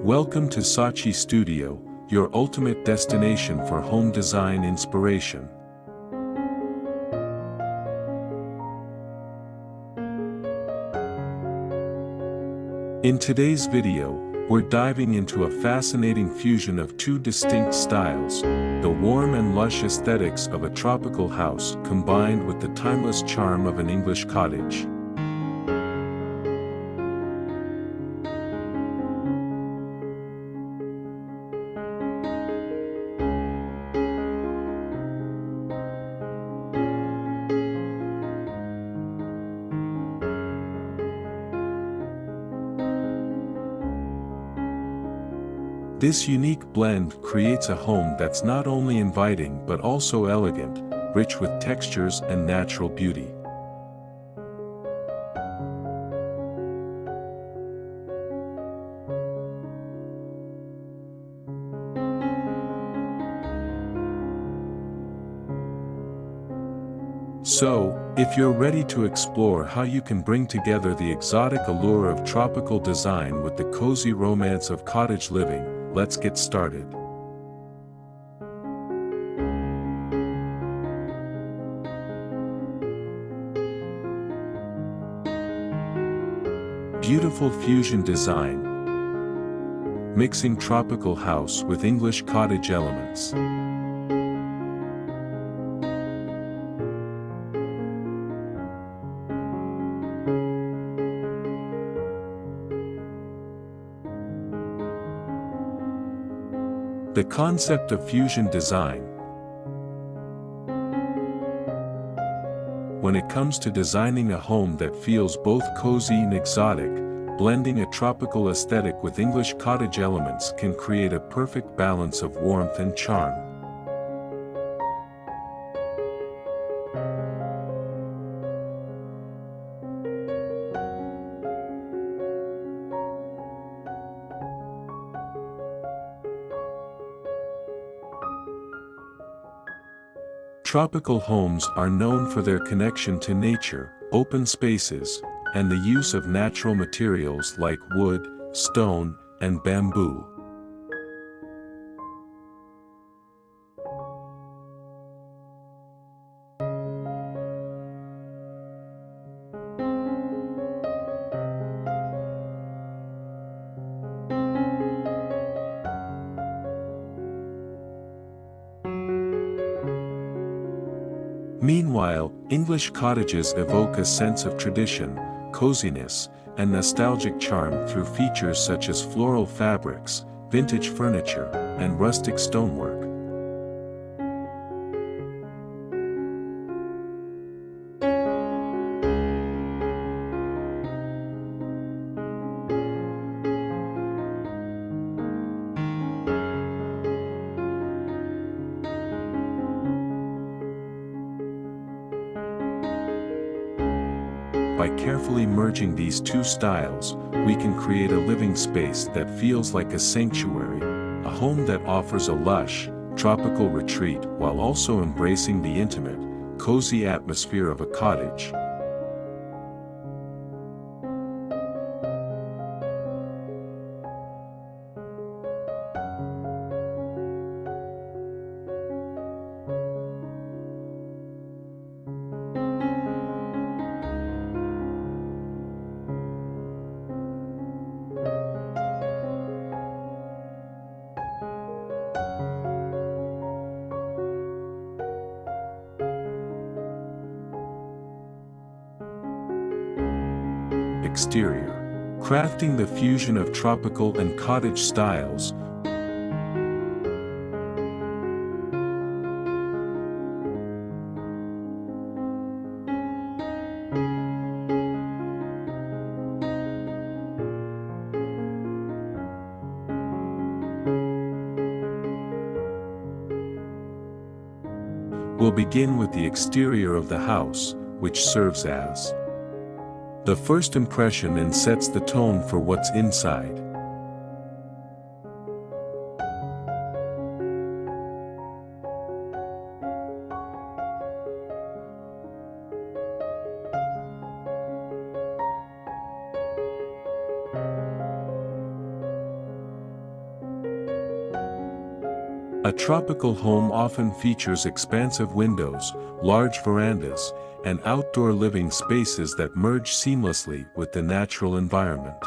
Welcome to SACHI Studio, your ultimate destination for home design inspiration. In today's video, we're diving into a fascinating fusion of two distinct styles, the warm and lush aesthetics of a tropical house combined with the timeless charm of an English cottage. This unique blend creates a home that's not only inviting but also elegant, rich with textures and natural beauty. So, if you're ready to explore how you can bring together the exotic allure of tropical design with the cozy romance of cottage living, let's get started. Beautiful fusion design, mixing tropical house with English cottage elements. The concept of fusion design. When it comes to designing a home that feels both cozy and exotic, blending a tropical aesthetic with English cottage elements can create a perfect balance of warmth and charm. Tropical homes are known for their connection to nature, open spaces, and the use of natural materials like wood, stone, and bamboo. Meanwhile, English cottages evoke a sense of tradition, coziness, and nostalgic charm through features such as floral fabrics, vintage furniture, and rustic stonework. By carefully merging these two styles, we can create a living space that feels like a sanctuary, a home that offers a lush, tropical retreat while also embracing the intimate, cozy atmosphere of a cottage. Exterior. Crafting the fusion of tropical and cottage styles. We'll begin with the exterior of the house, which serves as the first impression and sets the tone for what's inside. A tropical home often features expansive windows, large verandas, and outdoor living spaces that merge seamlessly with the natural environment.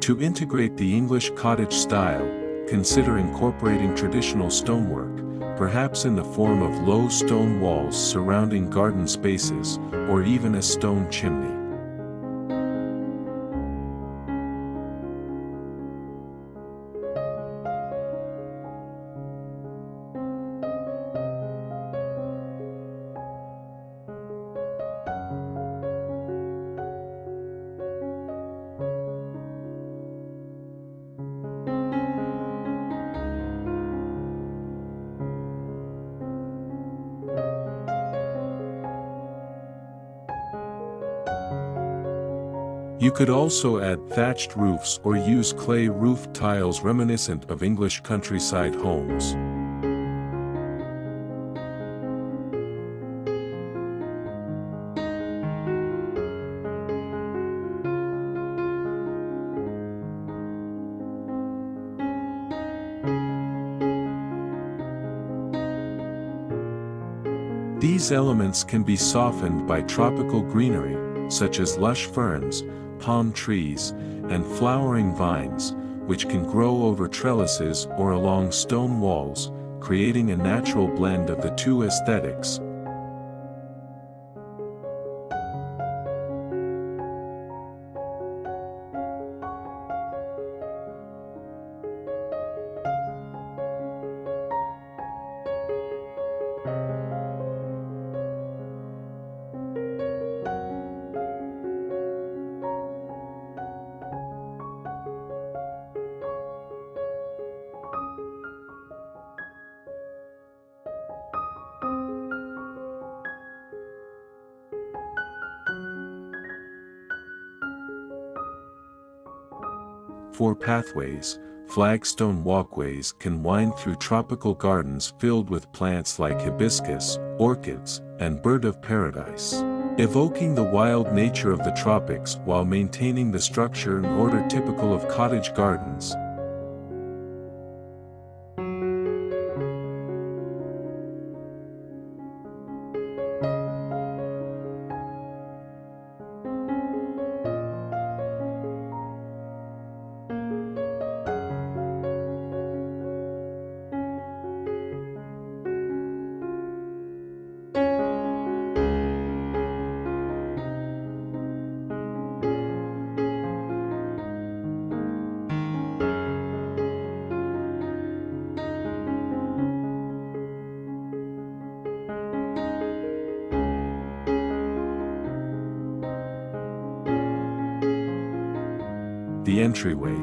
To integrate the English cottage style, consider incorporating traditional stonework, perhaps in the form of low stone walls surrounding garden spaces, or even a stone chimney. You could also add thatched roofs or use clay roof tiles reminiscent of English countryside homes. These elements can be softened by tropical greenery, such as lush ferns, palm trees, and flowering vines, which can grow over trellises or along stone walls, creating a natural blend of the two aesthetics. For pathways, flagstone walkways can wind through tropical gardens filled with plants like hibiscus, orchids, and bird of paradise, evoking the wild nature of the tropics while maintaining the structure and order typical of cottage gardens. The entryway.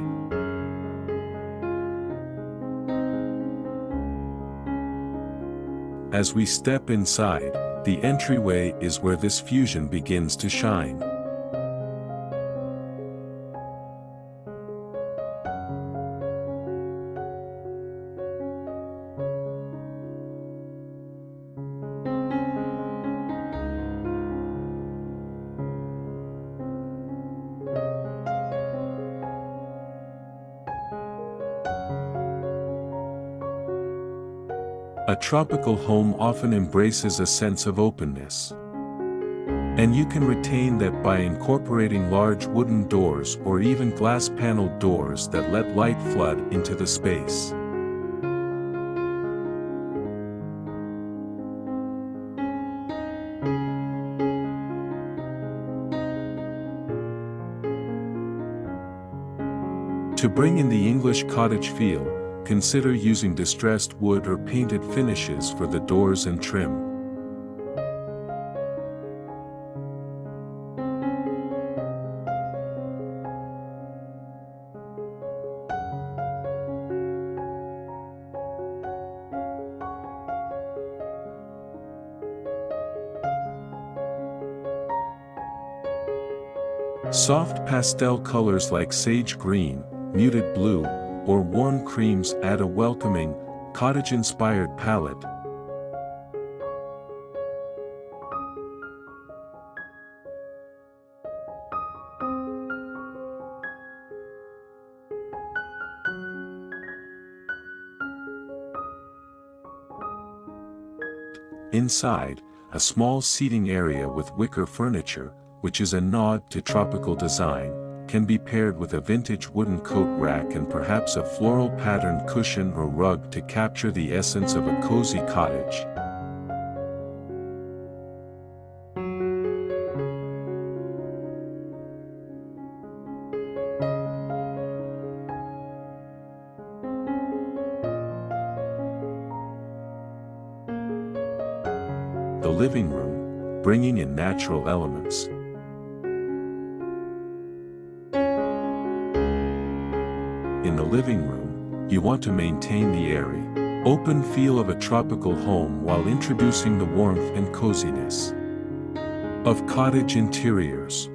As we step inside, the entryway is where this fusion begins to shine. A tropical home often embraces a sense of openness. And you can retain that by incorporating large wooden doors or even glass-paneled doors that let light flood into the space. To bring in the English cottage feel, consider using distressed wood or painted finishes for the doors and trim. Soft pastel colors like sage green, muted blue, or warm creams add a welcoming, cottage-inspired palette. Inside, a small seating area with wicker furniture, which is a nod to tropical design, can be paired with a vintage wooden coat rack and perhaps a floral patterned cushion or rug to capture the essence of a cozy cottage. The living room, bringing in natural elements. In the living room, you want to maintain the airy, open feel of a tropical home while introducing the warmth and coziness of cottage interiors.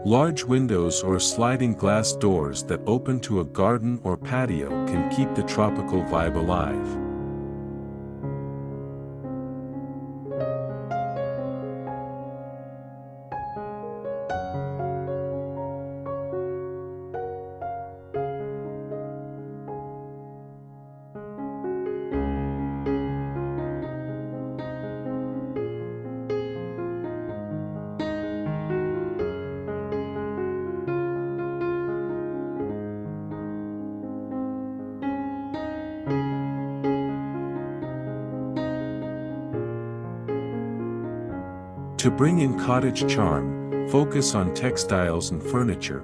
Large windows or sliding glass doors that open to a garden or patio can keep the tropical vibe alive. To bring in cottage charm, focus on textiles and furniture.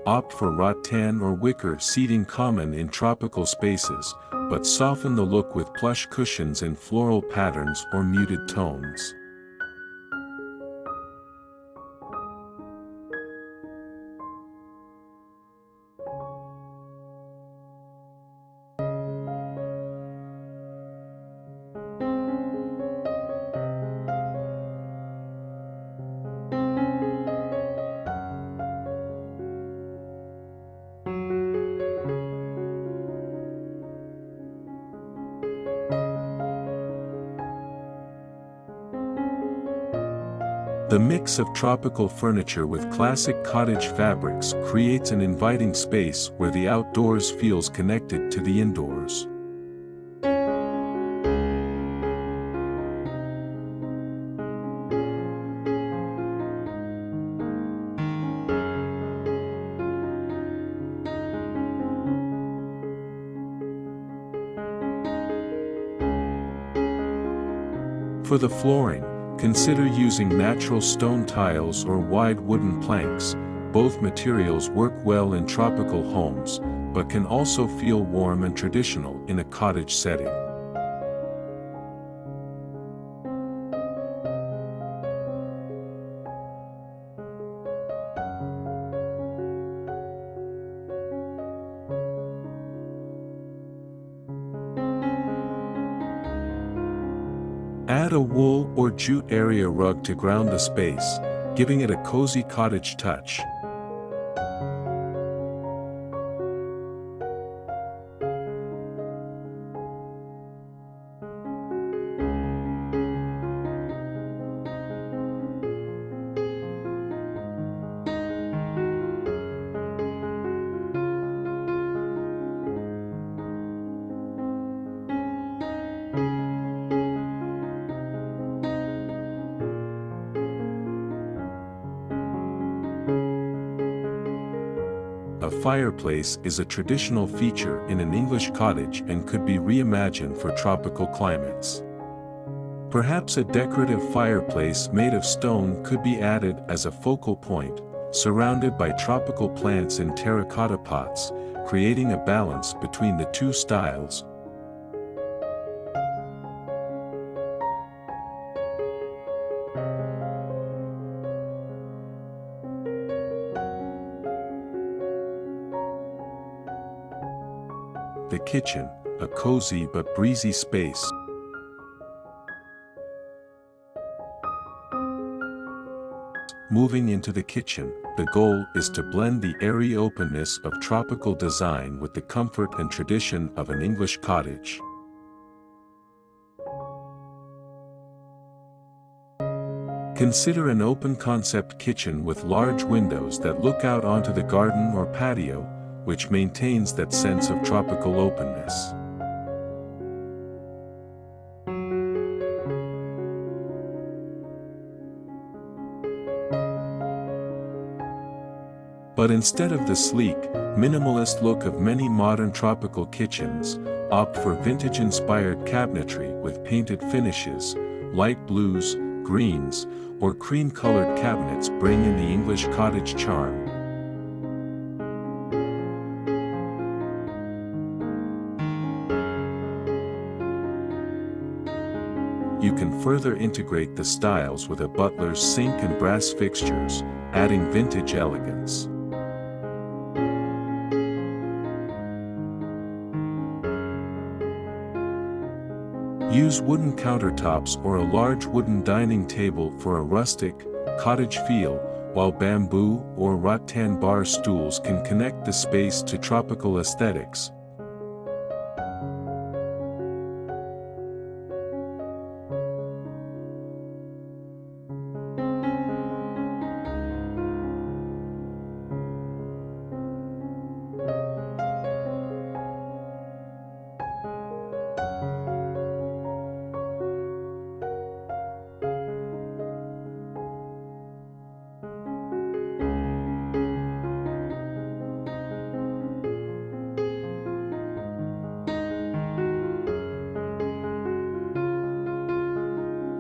Opt for rattan or wicker seating common in tropical spaces, but soften the look with plush cushions in floral patterns or muted tones. The mix of tropical furniture with classic cottage fabrics creates an inviting space where the outdoors feels connected to the indoors. For the flooring, consider using natural stone tiles or wide wooden planks. Both materials work well in tropical homes, but can also feel warm and traditional in a cottage setting. Add a wool or jute area rug to ground the space, giving it a cozy cottage touch. A fireplace is a traditional feature in an English cottage and could be reimagined for tropical climates. Perhaps a decorative fireplace made of stone could be added as a focal point, surrounded by tropical plants in terracotta pots, creating a balance between the two styles. The kitchen, a cozy but breezy space. Moving into the kitchen, the goal is to blend the airy openness of tropical design with the comfort and tradition of an English cottage. Consider an open-concept kitchen with large windows that look out onto the garden or patio, which maintains that sense of tropical openness. But instead of the sleek, minimalist look of many modern tropical kitchens, opt for vintage-inspired cabinetry with painted finishes, light blues, greens, or cream-colored cabinets bring in the English cottage charm. You can further integrate the styles with a butler's sink and brass fixtures, adding vintage elegance. Use wooden countertops or a large wooden dining table for a rustic, cottage feel, while bamboo or rattan bar stools can connect the space to tropical aesthetics.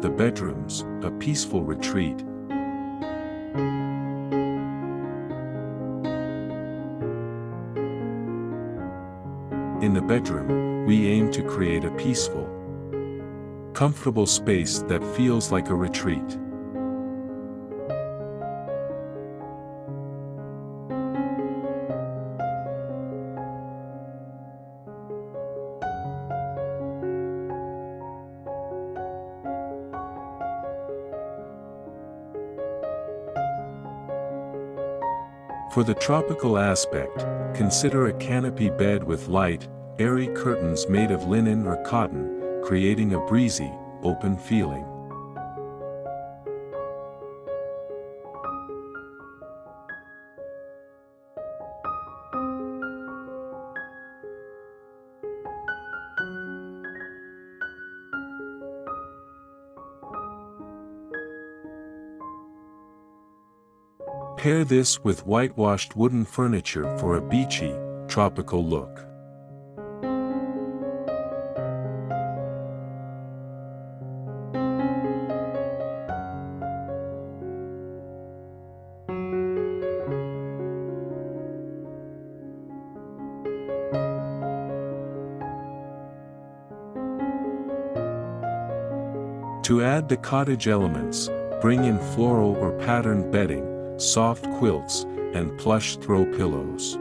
The bedrooms, a peaceful retreat. In the bedroom, we aim to create a peaceful, comfortable space that feels like a retreat. For the tropical aspect, consider a canopy bed with light, airy curtains made of linen or cotton, creating a breezy, open feeling. Pair this with whitewashed wooden furniture for a beachy, tropical look. To add the cottage elements, bring in floral or patterned bedding, soft quilts, and plush throw pillows.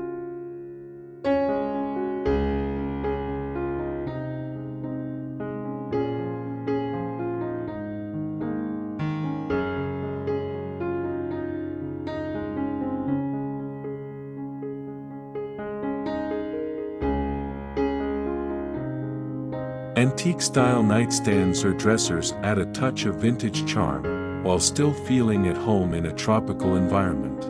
Antique-style nightstands or dressers add a touch of vintage charm, while still feeling at home in a tropical environment.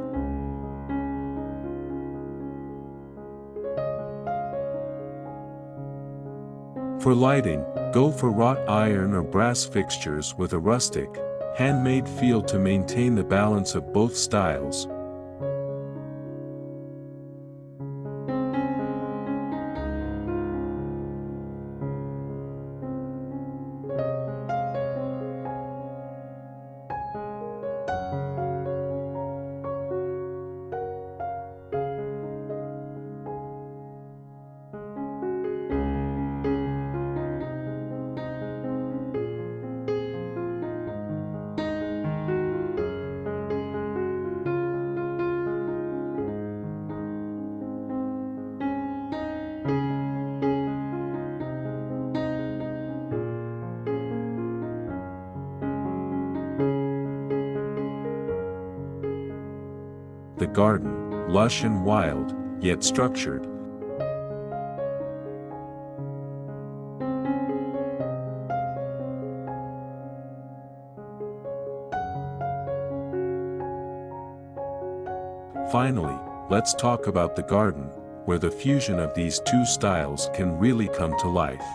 For lighting, go for wrought iron or brass fixtures with a rustic, handmade feel to maintain the balance of both styles. The garden, lush and wild, yet structured. Finally, let's talk about the garden, where the fusion of these two styles can really come to life.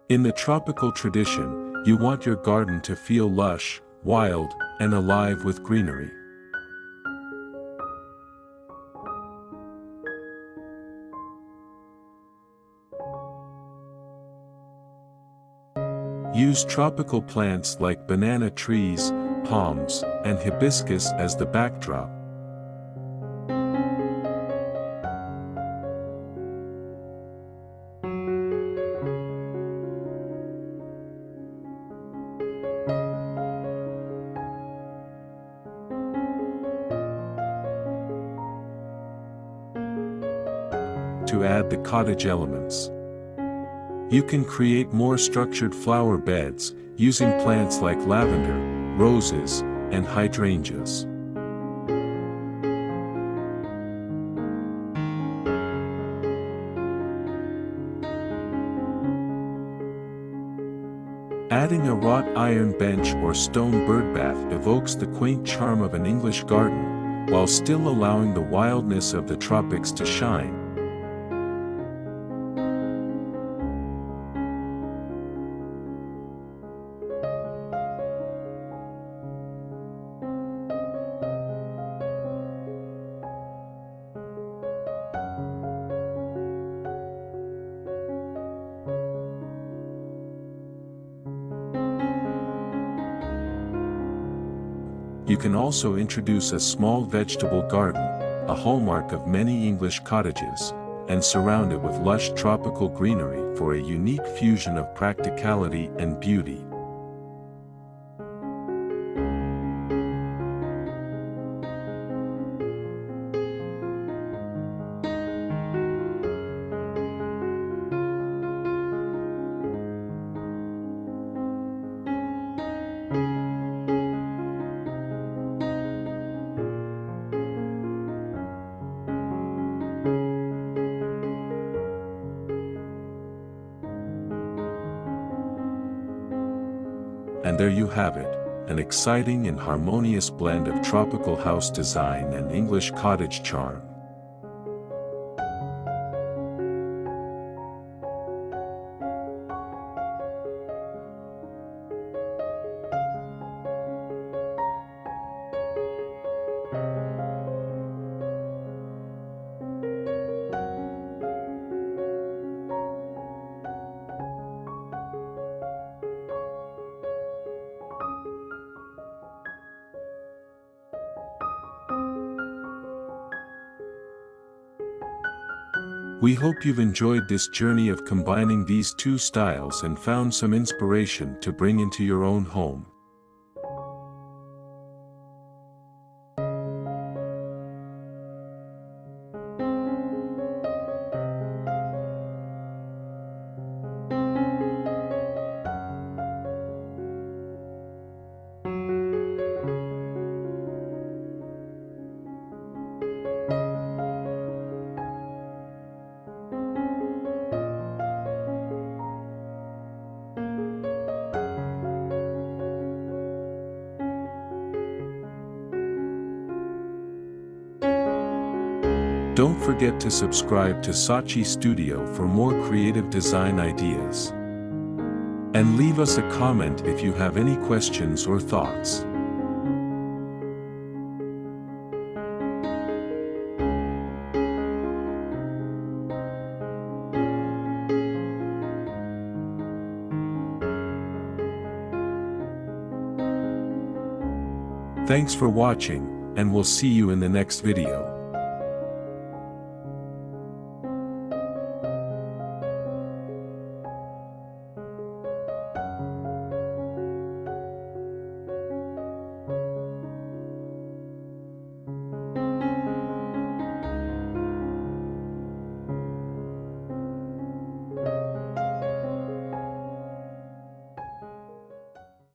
In the tropical tradition, you want your garden to feel lush, wild, and alive with greenery. Use tropical plants like banana trees, palms, and hibiscus as the backdrop. To add the cottage elements, you can create more structured flower beds, using plants like lavender, roses, and hydrangeas. Adding a wrought iron bench or stone birdbath evokes the quaint charm of an English garden, while still allowing the wildness of the tropics to shine. You can also introduce a small vegetable garden, a hallmark of many English cottages, and surround it with lush tropical greenery for a unique fusion of practicality and beauty. And there you have it, an exciting and harmonious blend of tropical house design and English cottage charm. We hope you've enjoyed this journey of combining these two styles and found some inspiration to bring into your own home. Don't forget to subscribe to SACHI Studio for more creative design ideas. And leave us a comment if you have any questions or thoughts. Thanks for watching, and we'll see you in the next video.